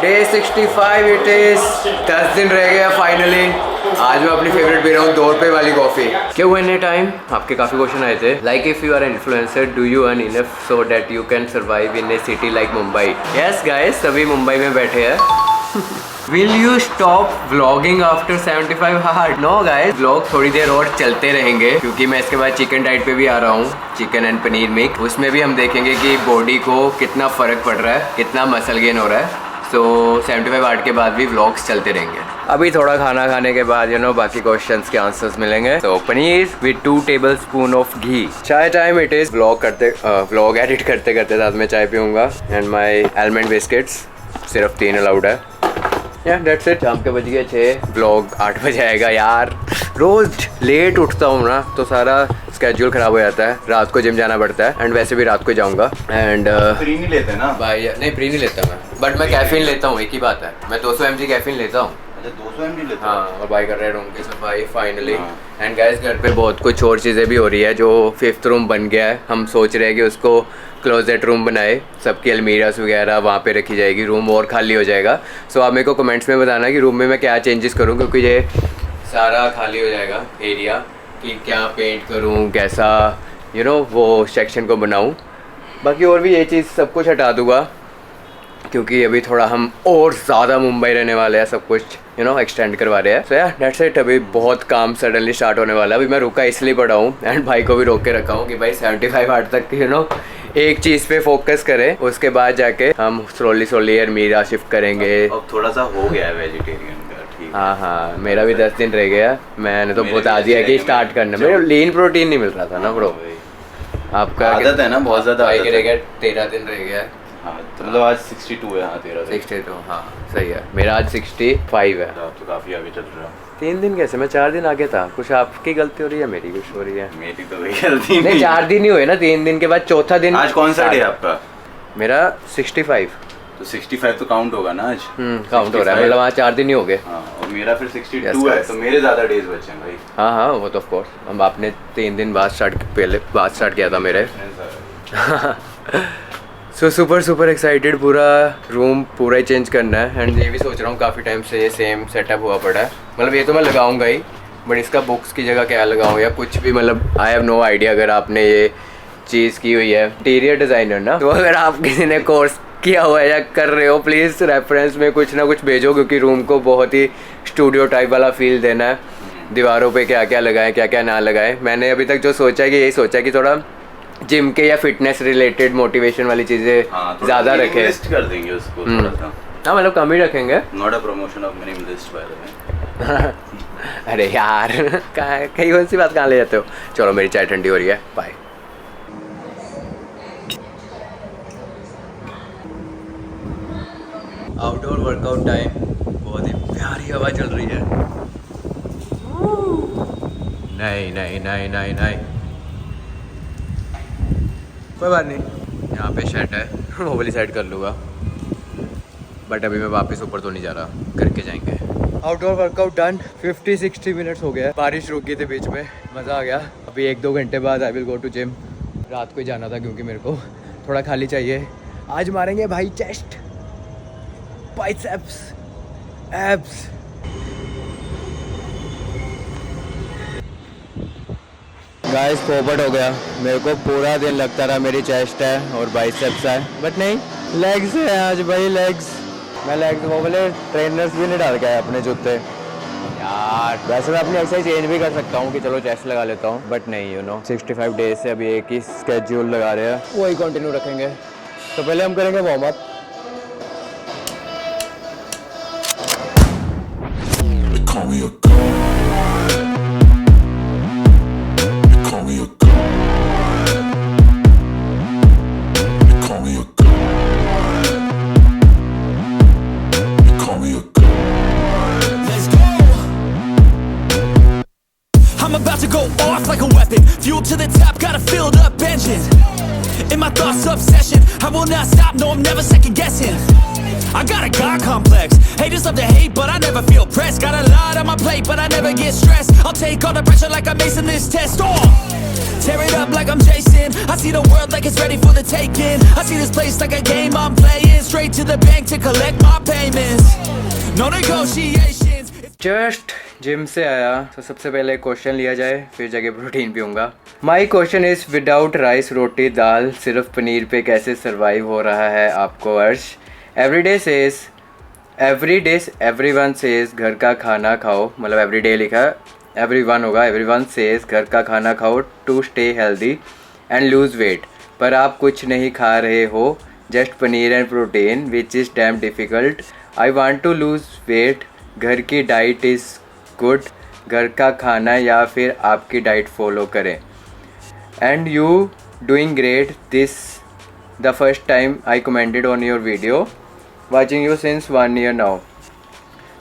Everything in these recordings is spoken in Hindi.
Day 65 it is. 10 दिन रह गया फाइनली। आज मैं अपनी फेवरेट पी रहा हूँ 2 रुपये वाली कॉफ़ी। क्यों इतने टाइम? आपके काफ़ी क्वेश्चन आए थे। Like if you are influencer do you earn enough so that you can survive in a city like Mumbai? Yes guys, सभी मुंबई में बैठे हैं। Will you stop vlogging after 75 hard? No guys, vlog थोड़ी देर और चलते रहेंगे क्योंकि मैं इसके बाद चिकन डाइट पे भी आ रहा हूँ, चिकन एंड पनीर मिक्स। उसमें भी हम देखेंगे कि बॉडी को कितना फ़र्क पड़ रहा है, कितना मसल गेन हो रहा है। सो 75 हार्ड के बाद भी व्लॉग्स चलते रहेंगे। अभी थोड़ा खाना खाने के बाद बाकी क्वेश्चंस के आंसर्स मिलेंगे। तो पनीर विद 2 टेबलस्पून ऑफ घी। चाय time it is. Vlog edit करते करते साथ में चाय पीऊँगा। एंड माई आलमंड बिस्किट्स, सिर्फ 3 अलाउड है। That's it. शाम के बज गए 6। व्लॉग 8 बजे आएगा यार। रोज़ लेट उठता हूँ ना तो सारा स्केड्यूल ख़राब हो जाता है। रात को जिम जाना पड़ता है एंड वैसे भी रात को जाऊँगा। एंड प्री नहीं लेते ना भाई? नहीं, प्री नहीं लेता मैं, बट मैं कैफीन लेता हूँ। एक ही बात है, मैं 200 mg कैफीन लेता हूँ। अच्छा, 200 mg लेते? हाँ, और भाई कर रहे हैं रूम की सफाई फाइनली। एंड गाइस, घर पे बहुत कुछ और चीज़ें भी हो रही है। जो 5th रूम बन गया है, हम सोच रहे हैं कि उसको क्लोजेट रूम बनाए। सबकी अलमीरास वगैरह वहाँ पे रखी जाएगी, रूम और खाली हो जाएगा। सो आप मेरे को कमेंट्स में बताना कि रूम में मैं क्या चेंजेस करूँ, क्योंकि ये सारा खाली हो जाएगा एरिया। कि क्या पेंट करूँ, कैसा वो सेक्शन को बनाऊँ। बाकी और भी ये चीज़ सब कुछ हटा दूँगा क्योंकि अभी थोड़ा हम और ज़्यादा मुंबई रहने वाले हैं। सब कुछ एक्सटेंड करवा रहे हैं। सो यार दैट्स इट। अभी बहुत काम सडनली स्टार्ट होने वाला है। अभी मैं रुका इसलिए पड़ा हूँ एंड भाई को भी रोक के रखा हूँ कि भाई 75 हार्ड तक एक चीज़ पे फोकस करें। उसके बाद जाके हम स्लोली अलमीरा शिफ्ट करेंगे। अब थोड़ा सा हो गया है वेजिटेरियन का, ठीक है। हाँ, मेरा भी 10 दिन रह गया। मैंने तो बता दिया कि स्टार्ट करना। मेरे लीन प्रोटीन नहीं मिल रहा था ना ब्रो। आपका आदत है ना, बहुत ज़्यादा भाई के रह गया 13 दिन रह गया। हाँ, तो मतलब आज 62 है। हाँ, 62, हाँ सही है। मेरा आज 65 है। आप तो काफ़ी आगे चल रहा। 3 दिन कैसे? मैं 4 दिन आगे था। कुछ आपकी गलती हो रही है, मेरी कुछ हो रही है? मेरी तो कोई गलती नहीं, 4 दिन ही हुए ना। 3 दिन के बाद चौथा दिन। आज कौन सा डे है आपका? मेरा 65। तो 65 तो काउंट होगा ना आज? काउंट हो रहा है, मतलब वहाँ 4 दिन ही हो गए। हाँ, और मेरा फिर 62 है, तो मेरे ज़्यादा डेज बचे हैं भाई। हाँ, वो तो ऑफ कोर्स। हम आपने 3 दिन बाद स्टार्ट किया था मेरे। So super excited. पूरा रूम पूरा ही चेंज करना है। एंड ये भी सोच रहा हूँ, काफ़ी टाइम से ये सेम सेटअप हुआ पड़ा है। मतलब ये तो मैं लगाऊंगा ही, बट इसका बुक्स की जगह क्या लगाऊँ या कुछ भी, मतलब आई हैव नो आइडिया। अगर आपने ये चीज़ की हुई है, इंटीरियर डिज़ाइनर ना, तो अगर आप किसी ने कोर्स किया हुआ है या कर रहे हो, प्लीज़ रेफरेंस में कुछ ना कुछ भेजो, क्योंकि रूम को बहुत ही स्टूडियो टाइप वाला फील देना है। दीवारों पे क्या क्या लगाएं, क्या क्या ना लगाएं। मैंने अभी तक जो सोचा है कि यही सोचा है कि थोड़ा जिम के या फिटनेस रिलेटेड मोटिवेशन वाली चीज़ें ज़्यादा रखें। लिस्ट कर देंगे उसको थोड़ा सा। हाँ, मतलब कम ही रखेंगे। Not a promotion of minimalist by the way. अरे यार, कहीं कौन सी बात कहाँ ले जाते हो। चलो, मेरी चाय ठंडी हो रही है। बाय। Outdoor workout time. बहुत ही प्यारी हवा चल रही है। नहीं, कोई बात नहीं। यहाँ पे शेड है, वो वाली साइड कर लूँगा। बट अभी मैं वापस ऊपर तो नहीं जा रहा, करके जाएंगे। Outdoor workout done. 50-60 मिनट्स हो गया। बारिश रुक गई थी बीच में, मज़ा आ गया। अभी 1-2 घंटे बाद I will go to gym. रात को ही जाना था क्योंकि मेरे को थोड़ा खाली चाहिए। आज मारेंगे भाई चेस्ट, बाइसेप्स, एब्स। गाइस, पोपट हो गया। मेरे को पूरा दिन लगता रहा मेरी चेस्ट है और बाइसेप्स है, बट नहीं, लेग्स है आज भाई, लेग्स। मैं लेग्स वो वाले ट्रेनर्स भी नहीं डाल के आया अपने जूते यार। वैसे मैं अपनी एक्सरसाइज चेंज भी कर सकता हूँ कि चलो चेस्ट लगा लेता हूँ, बट नहीं 65 डेज से अभी एक ही स्केड्यूल लगा रहे हैं, वही कंटिन्यू रखेंगे। तो पहले हम करेंगे warm up. I'm about to go off like a weapon. Fuel to the top, got a filled up engine. In my thoughts, obsession. I will not stop, no, I'm never second guessing. I got a God complex. Haters love to hate, but I never feel pressed. Got a lot on my plate, but I never get stressed. I'll take all the pressure like I'm acing this test. Tear it up like I'm Jason. I see the world like it's ready for the taking. I see this place like a game I'm playing. Straight to the bank to collect my payments. No negotiations. Just gym से आया तो सबसे पहले क्वेश्चन लिया जाए, फिर जाके प्रोटीन पीऊँगा. My question is without rice roti dal सिर्फ पनीर पे कैसे सर्वाइव हो रहा है आपको अर्श. एवरी डे एवरीवन सेज घर का खाना खाओ, मतलब एवरी डे लिखा है, एवरीवन होगा, एवरीवन सेज घर का खाना खाओ to stay healthy and lose weight, पर आप कुछ नहीं खा रहे हो, just paneer and protein which is damn difficult. I want to lose weight. घर की डाइट इज़ गुड, घर का खाना या फिर आपकी डाइट फॉलो करें. And you doing great. This the first time I commented on your video, watching you since 1 year now.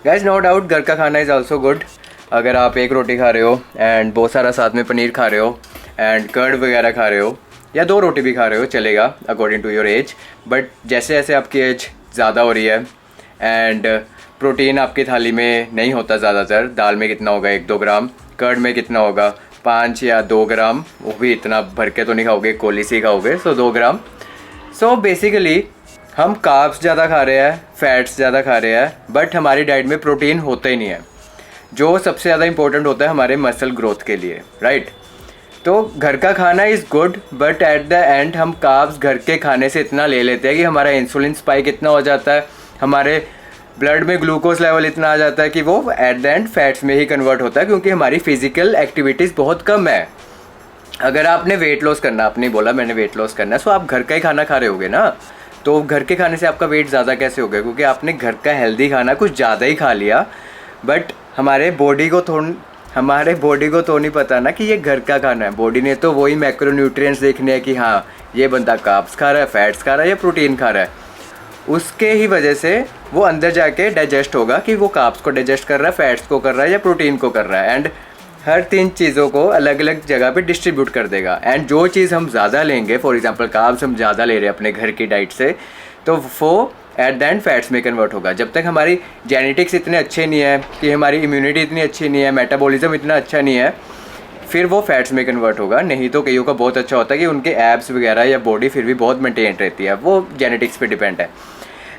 Guys no doubt घर का खाना इज़ ऑल्सो गुड. अगर आप एक रोटी खा रहे हो एंड बहुत सारा साथ में पनीर खा रहे हो एंड कर्ड वगैरह खा रहे हो, या 2 रोटी भी खा रहे हो, चलेगा according to your age. But जैसे जैसे आपकी एज ज़्यादा हो रही है एंड प्रोटीन आपकी थाली में नहीं होता ज़्यादातर, दाल में कितना होगा 1-2 ग्राम, कर्ड में कितना होगा 5 या 2 ग्राम, वो भी इतना भर के तो नहीं खाओगे, कोली से ही खाओगे, सो 2 ग्राम. सो बेसिकली हम कार्ब्स ज़्यादा खा रहे हैं, फैट्स ज़्यादा खा रहे हैं, बट हमारी डाइट में प्रोटीन होता ही नहीं है, जो सबसे ज़्यादा इंपॉर्टेंट होता है हमारे मसल ग्रोथ के लिए, राइट. तो घर का खाना is good, but at the end हम कार्ब्स घर के खाने से इतना ले लेते हैं कि हमारा इंसुलिन स्पाइक इतना हो जाता है, हमारे ब्लड में ग्लूकोज लेवल इतना आ जाता है कि वो एट द एंड फैट्स में ही कन्वर्ट होता है, क्योंकि हमारी फिजिकल एक्टिविटीज़ बहुत कम है. अगर आपने वेट लॉस करना, आपने बोला मैंने वेट लॉस करना है, सो आप घर का ही खाना खा रहे होगे ना, तो घर के खाने से आपका वेट ज़्यादा कैसे हो गया, क्योंकि आपने घर का हेल्दी खाना कुछ ज़्यादा ही खा लिया. बट हमारे बॉडी को तो नहीं पता ना कि ये घर का खाना है. बॉडी ने तो वही मैक्रोन्यूट्रिएंट्स देखने हैं कि हाँ ये बंदा कार्ब्स खा रहा है, फैट्स खा रहा है या प्रोटीन खा रहा है. उसके ही वजह से वो अंदर जाके डाइजेस्ट होगा कि वो कार्ब्स को डाइजेस्ट कर रहा है, फैट्स को कर रहा है या प्रोटीन को कर रहा है, एंड हर 3 चीज़ों को अलग अलग जगह पे डिस्ट्रीब्यूट कर देगा. एंड जो चीज़ हम ज़्यादा लेंगे, फॉर एग्जांपल कार्ब्स हम ज़्यादा ले रहे हैं अपने घर की डाइट से, तो वो एट द एंड फैट्स में कन्वर्ट होगा. जब तक हमारी जेनेटिक्स इतने अच्छे नहीं है, कि हमारी इम्यूनिटी इतनी अच्छी नहीं है, मेटाबॉलिज्म इतना अच्छा नहीं है, फिर वो फैट्स में कन्वर्ट होगा. नहीं तो कईयों का बहुत अच्छा होता है कि उनके एब्स वगैरह या बॉडी फिर भी बहुत मेंटेन रहती है, वो जेनेटिक्स पे डिपेंड है.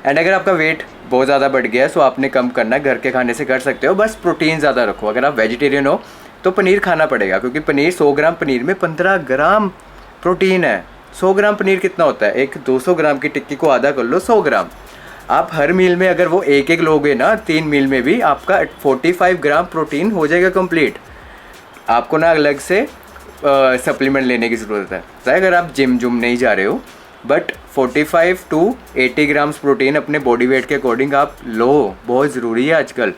एंड अगर आपका वेट बहुत ज़्यादा बढ़ गया है, सो आपने कम करना है, घर के खाने से कर सकते हो, बस प्रोटीन ज़्यादा रखो. अगर आप वेजिटेरियन हो तो पनीर खाना पड़ेगा, क्योंकि पनीर 100 ग्राम पनीर में 15 ग्राम प्रोटीन है. 100 ग्राम पनीर कितना होता है, एक 200 ग्राम की टिक्की को आधा कर लो, 100 ग्राम. आप हर मील में अगर वो एक लोगे ना, 3 मील में भी आपका 45 ग्राम प्रोटीन हो जाएगा कंप्लीट. आपको ना अलग से सप्लीमेंट लेने की ज़रूरत है. अगर आप जिम नहीं जा रहे हो, बट 45 to 80 ग्राम्स प्रोटीन अपने बॉडी वेट के अकॉर्डिंग आप लो, बहुत ज़रूरी है आजकल,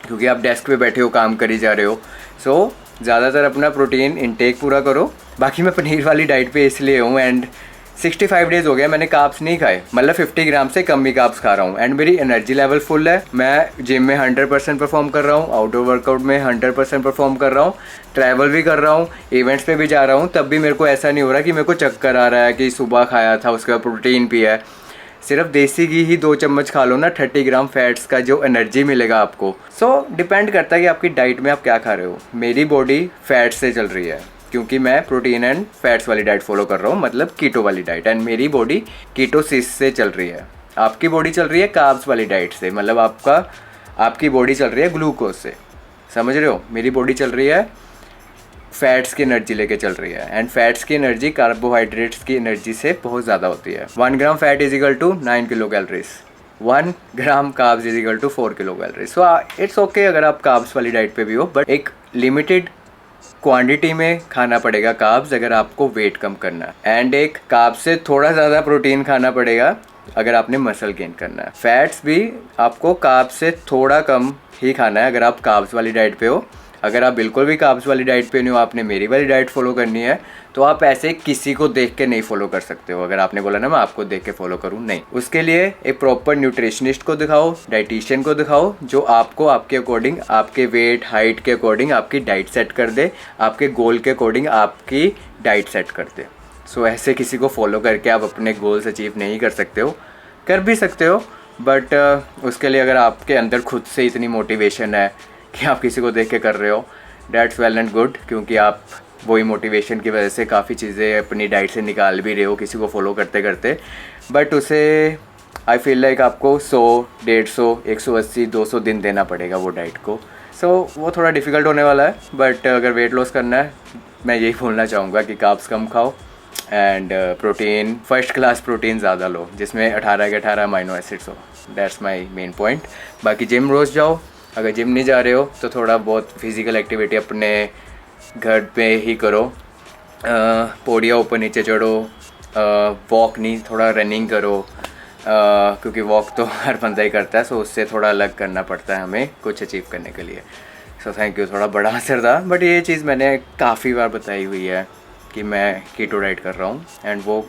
क्योंकि आप डेस्क पे बैठे हो, काम करी जा रहे हो. सो ज़्यादातर अपना प्रोटीन इनटेक पूरा करो. बाकी मैं पनीर वाली डाइट पे इसलिए हूँ, एंड 65 डेज़ हो गया मैंने कार्ब्स नहीं खाए, मतलब 50 ग्राम से कम ही कार्ब्स खा रहा हूँ, एंड मेरी एनर्जी लेवल फुल है. मैं जिम में 100% परफॉर्म कर रहा हूँ, आउटडोर वर्कआउट में 100% परफॉर्म कर रहा हूँ, ट्रैवल भी कर रहा हूँ, इवेंट्स पे भी जा रहा हूँ, तब भी मेरे को ऐसा नहीं हो रहा कि मेरे को चक्कर आ रहा है कि सुबह खाया था उसके बाद प्रोटीन पिया है. सिर्फ देसी घी ही 2 चम्मच खा लो ना, 30 ग्राम फैट्स का जो एनर्जी मिलेगा आपको. सो डिपेंड करता है कि आपकी डाइट में आप क्या खा रहे हो. मेरी बॉडी फैट से चल रही है, क्योंकि मैं प्रोटीन एंड फैट्स वाली डाइट फॉलो कर रहा हूँ, मतलब कीटो वाली डाइट, एंड मेरी बॉडी कीटोसिस से चल रही है. आपकी बॉडी चल रही है कार्ब्स वाली डाइट से, मतलब आपकी बॉडी चल रही है ग्लूकोज से, समझ रहे हो. मेरी बॉडी चल रही है फैट्स की एनर्जी लेके चल रही है, एंड फैट्स की एनर्जी कार्बोहाइड्रेट्स की एनर्जी से बहुत ज़्यादा होती है. 1 gram fat is equal to 9 kilo calories, 1 gram carbs is equal to 4 kilo calories. So it's okay अगर आप कार्ब्स वाली डाइट पे भी हो, बट एक लिमिटेड क्वांटिटी में खाना पड़ेगा कार्ब्स अगर आपको वेट कम करना है, एंड एक कार्ब्स से थोड़ा ज़्यादा प्रोटीन खाना पड़ेगा अगर आपने मसल गेन करना है. फैट्स भी आपको कार्ब्स से थोड़ा कम ही खाना है अगर आप कार्ब्स वाली डाइट पे हो. अगर आप बिल्कुल भी कार्ब्स वाली डाइट पे नहीं हो, आपने मेरी वाली डाइट फॉलो करनी है, तो आप ऐसे किसी को देख के नहीं फॉलो कर सकते हो. अगर आपने बोला ना मैं आपको देख के फॉलो करूँ, नहीं. उसके लिए एक प्रॉपर न्यूट्रिशनिस्ट को दिखाओ, डाइटिशियन को दिखाओ, जो आपको आपके अकॉर्डिंग, आपके वेट हाइट के अकॉर्डिंग आपकी डाइट सेट कर दे, आपके गोल के अकॉर्डिंग आपकी डाइट सेट कर दे. सो ऐसे किसी को फॉलो करके आप अपने गोल्स अचीव नहीं कर सकते हो, कर भी सकते हो बट उसके लिए अगर आपके अंदर खुद से इतनी मोटिवेशन है कि आप किसी को देख के कर रहे हो, डैट्स वेल एंड गुड, क्योंकि आप वही मोटिवेशन की वजह से काफ़ी चीज़ें अपनी डाइट से निकाल भी रहे हो किसी को फॉलो करते करते। बट उसे आई फील लाइक आपको 100, 150, 180, 200 दिन देना पड़ेगा वो डाइट को। सो वो थोड़ा डिफ़िकल्ट होने वाला है, बट अगर वेट लॉस करना है मैं यही बोलना चाहूँगा कि कार्ब्स कम खाओ and protein, first class protein ज़्यादा लो जिसमें 18 के 18 अमाइनो एसिड्स हो। That's my main point. बाकी जिम रोज़ जाओ, अगर जिम नहीं जा रहे हो तो थोड़ा बहुत फिज़िकल एक्टिविटी अपने घर पे ही करो, पौड़ियाँ ऊपर नीचे चढ़ो, वॉक नहीं थोड़ा रनिंग करो, क्योंकि वॉक तो हर बंदा ही करता है, सो उससे थोड़ा अलग करना पड़ता है हमें कुछ अचीव करने के लिए। सो थैंक यू, थोड़ा बड़ा असर था बट ये चीज़ मैंने काफ़ी बार बताई हुई है कि मैं कीटो डाइट कर रहा हूँ एंड वो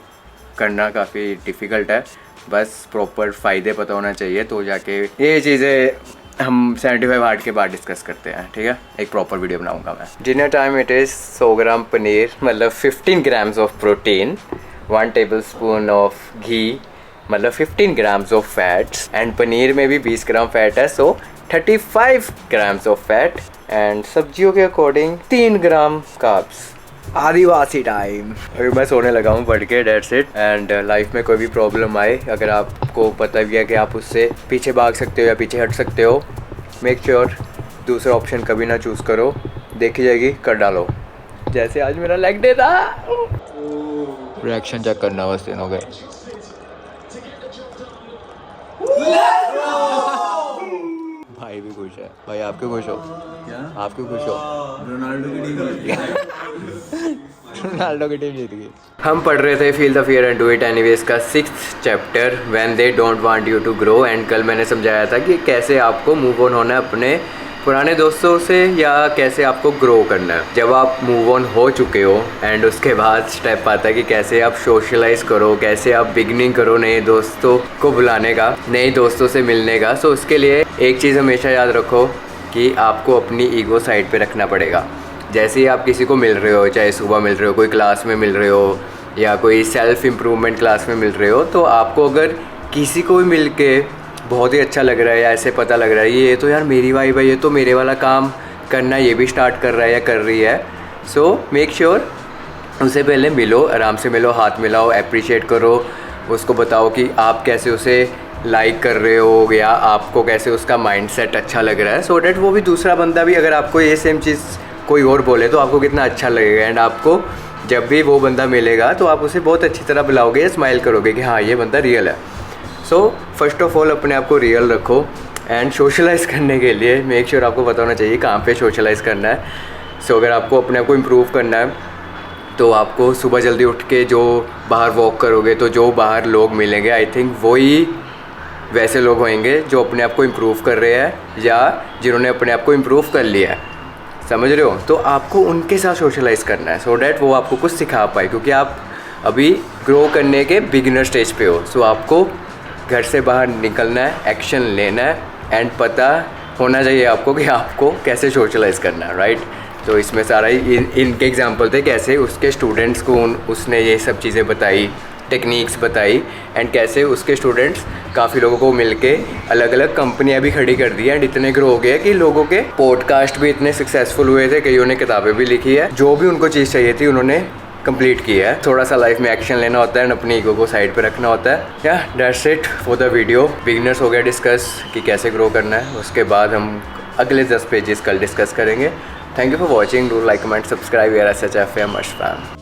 करना काफ़ी डिफ़िकल्ट है, बस प्रॉपर फ़ायदे पता होना चाहिए तो जाके ये चीज़ें हम 75 हार्ट के बाद डिस्कस करते हैं, ठीक है। एक प्रॉपर वीडियो बनाऊंगा मैं। Dinner time it is 100 gram paneer, मतलब 15 grams of protein, 1 tablespoon of ghee, मतलब 15 grams of fats, and paneer में भी 20 ग्राम फैट है, so 35 grams of fat, and सब्जियों के अकॉर्डिंग 3 ग्राम कार्ब्स। आदिवासी टाइम। अभी मैं सोने लगा हूँ पढ़ के, डेट्स इट। एंड लाइफ में कोई भी प्रॉब्लम आए, अगर आपको पता भी है कि आप उससे पीछे भाग सकते हो या पीछे हट सकते हो, मेक श्योर दूसरा ऑप्शन कभी ना चूज़ करो, देखी जाएगी, कर डालो। जैसे आज मेरा लेग डे था, रिएक्शन चेक करना बस तीनों के। भाई भी खुश है। भाई आप क्यों खुश हो? क्या? आप क्यों खुश हो? रोनाल्डो की टीम जीत गई। रोनाल्डो की टीम जीत गई। हम पढ़ रहे थे feel the fear and do it anyways का 6th chapter, when they don't want you to grow. And कल मैंने समझाया था कि कैसे आपको मूव ऑन होना है अपने पुराने दोस्तों से, या कैसे आपको ग्रो करना है जब आप मूव ऑन हो चुके हो। एंड उसके बाद स्टेप आता है कि कैसे आप सोशलाइज करो, कैसे आप बिगनिंग करो नए दोस्तों को बुलाने का, नए दोस्तों से मिलने का। सो उसके लिए एक चीज़ हमेशा याद रखो कि आपको अपनी ईगो साइड पे रखना पड़ेगा। जैसे ही आप किसी को मिल रहे हो, चाहे सुबह मिल रहे हो, कोई क्लास में मिल रहे हो या कोई सेल्फ इम्प्रूवमेंट क्लास में मिल रहे हो, तो आपको अगर किसी को भी मिल के बहुत ही अच्छा लग रहा है या ऐसे पता लग रहा है ये तो यार मेरी वाइब है, ये तो मेरे वाला काम करना ये भी स्टार्ट कर रहा है या कर रही है, सो मेक श्योर उससे पहले मिलो, आराम से मिलो, हाथ मिलाओ, अप्रिशिएट करो, उसको बताओ कि आप कैसे उसे लाइक कर रहे हो या आपको कैसे उसका माइंडसेट अच्छा लग रहा है, सो डैट वो भी दूसरा बंदा भी अगर आपको ये सेम चीज़ कोई और बोले तो आपको कितना अच्छा लगेगा। एंड आपको जब भी वो बंदा मिलेगा तो आप उसे बहुत अच्छी तरह बुलाओगे, स्माइल करोगे कि हाँ ये बंदा रियल है। सो फर्स्ट ऑफ ऑल अपने आप को रियल रखो। एंड सोशलाइज़ करने के लिए मेक श्योर आपको पता होना चाहिए कहाँ पे सोशलाइज़ करना है। सो अगर आपको अपने आप को इम्प्रूव करना है तो आपको सुबह जल्दी उठ के जो बाहर वॉक करोगे तो जो बाहर लोग मिलेंगे, आई थिंक वही वैसे लोग होंगे जो अपने आप को इम्प्रूव कर रहे हैं या जिन्होंने अपने आप को इम्प्रूव कर लिया है, समझ रहे हो। तो आपको उनके साथ सोशलाइज़ करना है सो डैट वो आपको कुछ सिखा पाए, क्योंकि आप अभी ग्रो करने के बिगिनर स्टेज पे हो। सो आपको घर से बाहर निकलना है, एक्शन लेना है, एंड पता होना चाहिए आपको कि आपको कैसे सोशलाइज़ करना है, राइट। तो इसमें सारा ही इनके एग्जांपल थे कैसे उसके स्टूडेंट्स को उसने ये सब चीज़ें बताई, टेक्निक्स बताई, एंड कैसे उसके स्टूडेंट्स काफ़ी लोगों को मिलके अलग अलग कंपनियां भी खड़ी कर दी एंड इतने ग्रो हो गए कि लोगों के पॉडकास्ट भी इतने सक्सेसफुल हुए थे, कईयों ने किताबें भी लिखी है, जो भी उनको चीज़ चाहिए थी उन्होंने कंप्लीट किया है। थोड़ा सा लाइफ में एक्शन लेना होता है एंड अपनी ईगो को साइड पे रखना होता है। या that's it for the video. Beginners हो गया डिस्कस कि कैसे ग्रो करना है, उसके बाद हम अगले 10 पेजेस कल डिस्कस करेंगे। Thank you for watching, do like, comment, subscribe, यार SHFM फैम।